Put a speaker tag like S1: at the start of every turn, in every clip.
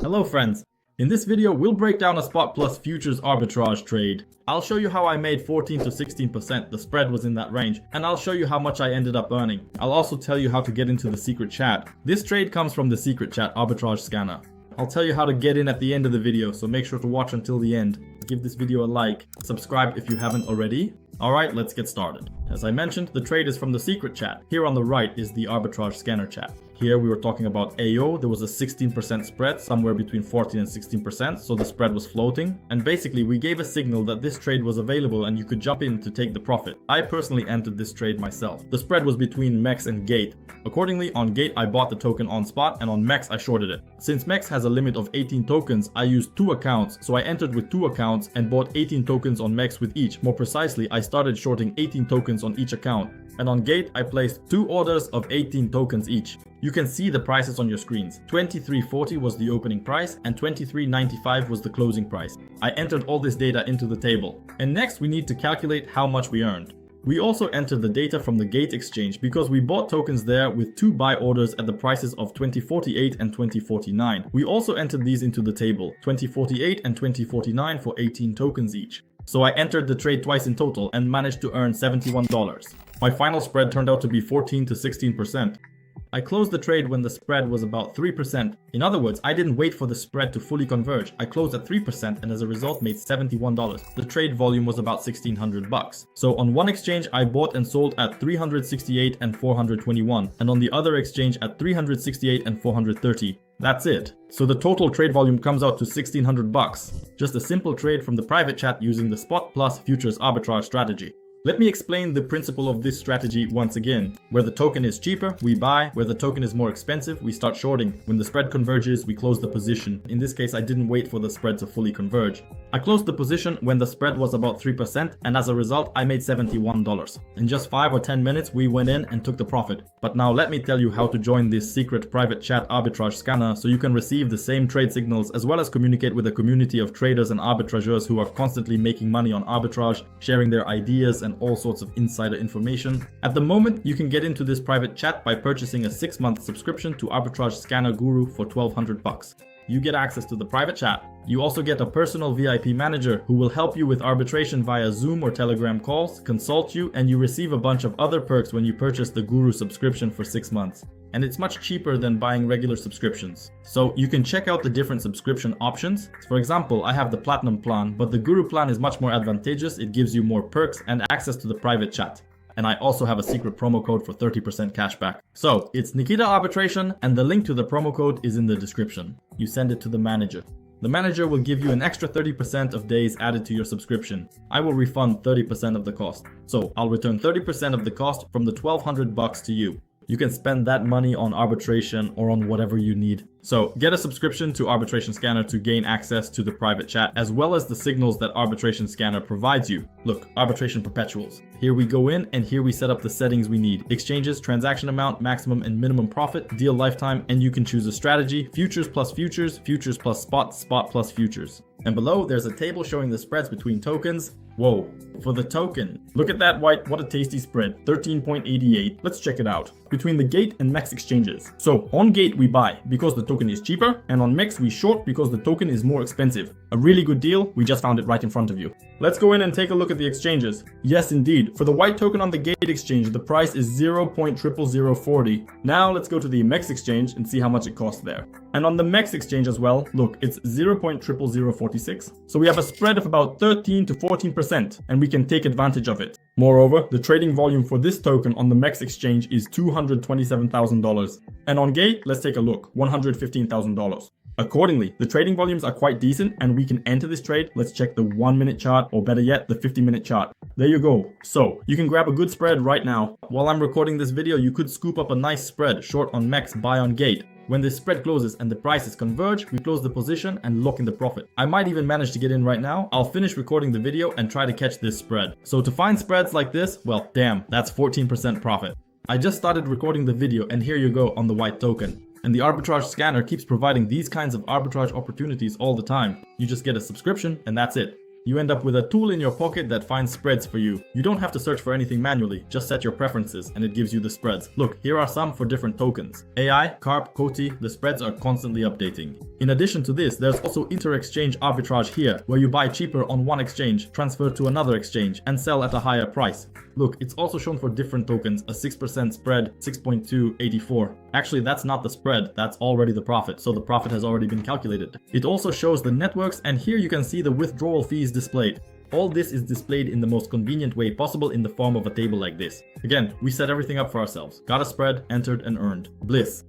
S1: Hello friends, in this video we'll break down a spot plus futures arbitrage trade. I'll show you how I made 14 to 16%, the spread was in that range, and I'll show you how much I ended up earning. I'll also tell you how to get into the secret chat. This trade comes from the secret chat, Arbitrage Scanner. I'll tell you how to get in at the end of the video, so make sure to watch until the end. Give this video a like, subscribe if you haven't already. Alright, let's get started. As I mentioned, the trade is from the secret chat. Here on the right is the Arbitrage Scanner chat. Here we were talking about AO, there was a 16% spread, somewhere between 14 and 16%, so the spread was floating. And basically we gave a signal that this trade was available and you could jump in to take the profit. I personally entered this trade myself. The spread was between MEXC and Gate. Accordingly, on Gate I bought the token on spot and on MEXC I shorted it. Since MEXC has a limit of 18 tokens, I used 2 accounts, so I entered with 2 accounts and bought 18 tokens on MEXC with each. More precisely, I started shorting 18 tokens on each account. And on Gate I placed 2 orders of 18 tokens each. You can see the prices on your screens. 23.40 was the opening price and 23.95 was the closing price. I entered all this data into the table. And next we need to calculate how much we earned. We also entered the data from the Gate exchange because we bought tokens there with 2 buy orders at the prices of 20.48 and 20.49. We also entered these into the table, 20.48 and 20.49 for 18 tokens each. So I entered the trade twice in total and managed to earn $71. My final spread turned out to be 14 to 16%. I closed the trade when the spread was about 3%. In other words, I didn't wait for the spread to fully converge. I closed at 3% and as a result made $71. The trade volume was about $1,600. So on one exchange I bought and sold at 368 and 421 and on the other exchange at 368 and 430. That's it. So the total trade volume comes out to $1,600. Just a simple trade from the private chat using the spot plus futures arbitrage strategy. Let me explain the principle of this strategy once again. Where the token is cheaper, we buy. Where the token is more expensive, we start shorting. When the spread converges, we close the position. In this case, I didn't wait for the spread to fully converge. I closed the position when the spread was about 3% and as a result, I made $71. In just 5 or 10 minutes, we went in and took the profit. But now let me tell you how to join this secret private chat arbitrage scanner so you can receive the same trade signals as well as communicate with a community of traders and arbitrageurs who are constantly making money on arbitrage, sharing their ideas and all sorts of insider information. At the moment, you can get into this private chat by purchasing a 6-month subscription to Arbitrage Scanner Guru for $1,200. You get access to the private chat. You also get a personal VIP manager who will help you with arbitration via Zoom or Telegram calls, consult you, and you receive a bunch of other perks when you purchase the Guru subscription for 6 months. And it's much cheaper than buying regular subscriptions. So you can check out the different subscription options. For example, I have the Platinum plan, but the Guru plan is much more advantageous. It gives you more perks and access to the private chat. And I also have a secret promo code for 30% cashback. So it's Nikita Arbitration and the link to the promo code is in the description. You send it to the manager. The manager will give you an extra 30% of days added to your subscription. I will refund 30% of the cost. So I'll return 30% of the cost from the $1,200 to you. You can spend that money on arbitration or on whatever you need. So get a subscription to Arbitrage Scanner to gain access to the private chat as well as the signals that Arbitrage Scanner provides you. Look, arbitration perpetuals. Here we go in and here we set up the settings we need. Exchanges, transaction amount, maximum and minimum profit, deal lifetime, and you can choose a strategy, futures plus futures, futures plus spot, spot plus futures. And below there's a table showing the spreads between tokens. Whoa, for the token. Look at that white, what a tasty spread, 13.88. Let's check it out. Between the Gate and MEXC exchanges. So on Gate we buy because the token is cheaper and on MEXC we short because the token is more expensive. A really good deal, we just found it right in front of you. Let's go in and take a look at the exchanges. Yes indeed, for the white token on the Gate exchange the price is 0.00040. Now let's go to the MEXC exchange and see how much it costs there. And on the MEXC exchange as well, look, it's 0.00046. So we have a spread of about 13 to 14% and we can take advantage of it. Moreover, the trading volume for this token on the MEXC exchange is $227,000. And on Gate, let's take a look, $115,000. Accordingly, the trading volumes are quite decent and we can enter this trade. Let's check the 1-minute chart or better yet, the 50-minute chart. There you go. So you can grab a good spread right now. While I'm recording this video, you could scoop up a nice spread, short on MEXC, buy on Gate. When the spread closes and the prices converge, we close the position and lock in the profit. I might even manage to get in right now. I'll finish recording the video and try to catch this spread. So to find spreads like this, well, damn, that's 14% profit. I just started recording the video and here you go on the white token. And the Arbitrage Scanner keeps providing these kinds of arbitrage opportunities all the time. You just get a subscription and that's it. You end up with a tool in your pocket that finds spreads for you. You don't have to search for anything manually, just set your preferences and it gives you the spreads. Look, here are some for different tokens. AI, CARP, COTI, the spreads are constantly updating. In addition to this, there's also inter-exchange arbitrage here, where you buy cheaper on one exchange, transfer to another exchange, and sell at a higher price. Look, it's also shown for different tokens, a 6% spread, 6.2, 84. Actually, that's not the spread, that's already the profit, so the profit has already been calculated. It also shows the networks, and here you can see the withdrawal fees displayed. All this is displayed in the most convenient way possible in the form of a table like this. Again, we set everything up for ourselves. Got a spread, entered and earned. Bliss.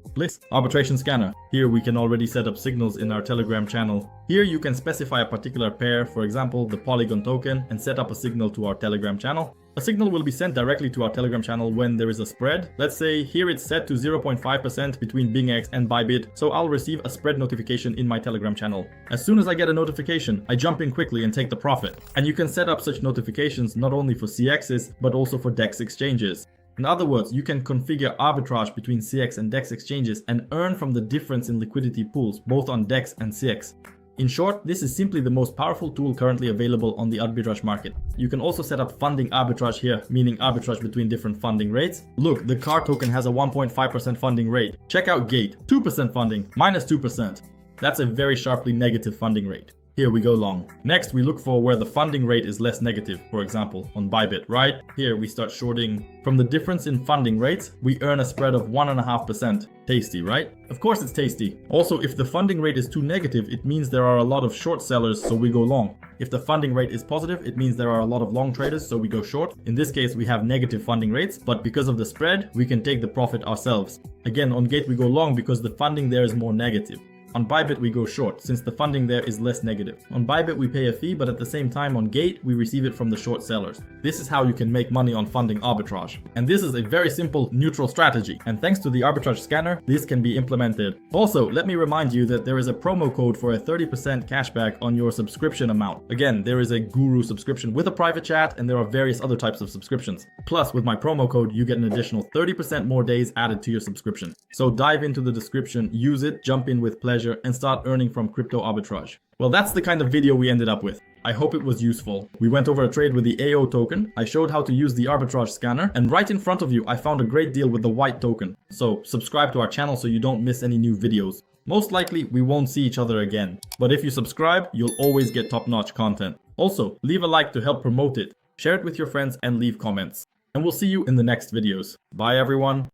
S1: Arbitrage Scanner. Here we can already set up signals in our Telegram channel. Here you can specify a particular pair, for example the Polygon token, and set up a signal to our Telegram channel. A signal will be sent directly to our Telegram channel when there is a spread. Let's say here it's set to 0.5% between BingX and Bybit, so I'll receive a spread notification in my Telegram channel. As soon as I get a notification, I jump in quickly and take the profit. And you can set up such notifications not only for CXs, but also for DEX exchanges. In other words, you can configure arbitrage between CX and DEX exchanges and earn from the difference in liquidity pools, both on DEX and CX. In short, this is simply the most powerful tool currently available on the arbitrage market. You can also set up funding arbitrage here, meaning arbitrage between different funding rates. Look, the CAR token has a 1.5% funding rate. Check out Gate, 2% funding, minus 2%. That's a very sharply negative funding rate. Here we go long. Next, we look for where the funding rate is less negative, for example, on Bybit, right? Here we start shorting. From the difference in funding rates, we earn a spread of 1.5%. Tasty, right? Of course it's tasty. Also, if the funding rate is too negative, it means there are a lot of short sellers, so we go long. If the funding rate is positive, it means there are a lot of long traders, so we go short. In this case, we have negative funding rates, but because of the spread, we can take the profit ourselves. Again, on Gate we go long because the funding there is more negative. On Bybit we go short, since the funding there is less negative. On Bybit we pay a fee, but at the same time on Gate we receive it from the short sellers. This is how you can make money on funding arbitrage. And this is a very simple, neutral strategy. And thanks to the Arbitrage Scanner, this can be implemented. Also, let me remind you that there is a promo code for a 30% cashback on your subscription amount. Again, there is a Guru subscription with a private chat, and there are various other types of subscriptions. Plus, with my promo code, you get an additional 30% more days added to your subscription. So dive into the description, use it, jump in with pleasure, and start earning from crypto arbitrage. Well, that's the kind of video we ended up with. I hope it was useful. We went over a trade with the AO token, I showed how to use the arbitrage scanner, and right in front of you I found a great deal with the white token. So subscribe to our channel so you don't miss any new videos. Most likely we won't see each other again, but if you subscribe, you'll always get top-notch content. Also, leave a like to help promote it, share it with your friends and leave comments. And we'll see you in the next videos. Bye everyone.